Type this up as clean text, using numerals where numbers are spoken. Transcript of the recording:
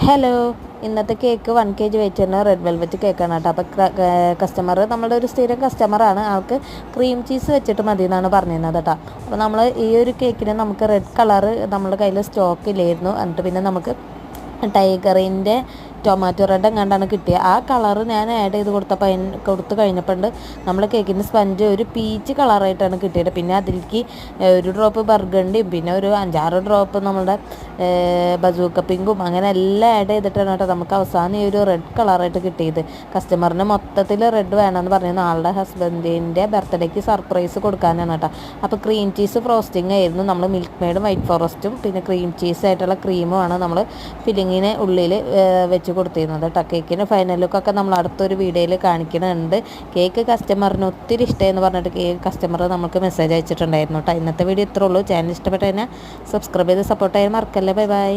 Hello, ഇന്നത്തെ cake 1 kg wait വരുന്ന red velvet കേക്കാണ് കേട്ടോ. അപ്പോൾ കസ്റ്റമർ നമ്മളുടെ ഒരു സ്ഥിരം കസ്റ്റമറാണ്. ആൾക്ക് ക്രീം ചീസ് വെച്ചിട്ട് മതി എന്നാണ് പറഞ്ഞിരുന്നത് കേട്ടോ. അപ്പോൾ നമ്മൾ ഈ ഒരു കേക്കിന് നമുക്ക് റെഡ് കളറ് നമ്മുടെ കയ്യിൽ സ്റ്റോക്ക് ഇല്ലായിരുന്നു. എന്നിട്ട് പിന്നെ നമുക്ക് ടൈഗറിൻ്റെ ടൊമാറ്റോ റെഡ് എങ്ങാണ്ടാണ് കിട്ടിയത്. ആ കളറ് ഞാൻ ആഡ് ചെയ്ത് കൊടുത്ത് കഴിഞ്ഞപ്പോൾ നമ്മൾ കേക്കിൻ്റെ സ്പഞ്ച് ഒരു പീച്ച് കളറായിട്ടാണ് കിട്ടിയത്. പിന്നെ അതിലേക്ക് ഒരു ഡ്രോപ്പ് ബർഗണ്ടിയും പിന്നെ ഒരു 5-6 ഡ്രോപ്പ് നമ്മുടെ ബസൂക്ക പിങ്കും അങ്ങനെ എല്ലാം ആഡ് ചെയ്തിട്ടാണ് കേട്ടോ നമുക്ക് അവസാനം ഈ ഒരു റെഡ് കളറായിട്ട് കിട്ടിയത്. കസ്റ്റമറിന് മൊത്തത്തിൽ റെഡ് വേണമെന്ന് പറഞ്ഞിരുന്നു. ആളുടെ ഹസ്ബൻഡിൻ്റെ ബർത്ത്ഡേക്ക് സർപ്രൈസ് കൊടുക്കാനാണ് കേട്ടോ. അപ്പോൾ ക്രീം ചീസ് ഫ്രോസ്റ്റിംഗ് ആയിരുന്നു. നമ്മൾ മിൽക്ക് മെയ്ഡും വൈറ്റ് ഫോറസ്റ്റും പിന്നെ ക്രീം ചീസായിട്ടുള്ള ക്രീമുമാണ് നമ്മൾ ഫില്ലിങ്ങിന് ഉള്ളിൽ വെച്ച് കൊടുത്തിരുന്നത് കേട്ടോ. കേക്കിന് ഫൈനൽ ലുക്കൊക്കെ നമ്മൾ അടുത്തൊരു വീഡിയോയിൽ കാണിക്കുന്നുണ്ട്. കേക്ക് കസ്റ്റമറിന് ഒത്തിരി ഇഷ്ടമെന്ന് പറഞ്ഞിട്ട് കസ്റ്റമർ നമുക്ക് മെസ്സേജ് അയച്ചിട്ടുണ്ടായിരുന്നു കേട്ടോ. ഇന്നത്തെ വീഡിയോ ഇത്രേ ഉള്ളൂ. ചാനൽ ഇഷ്ടപ്പെട്ട തന്നെ സബ്സ്ക്രൈബ് ചെയ്ത് സപ്പോർട്ട് ചെയ്യാൻ മറക്കല്ലേ. Bye bye.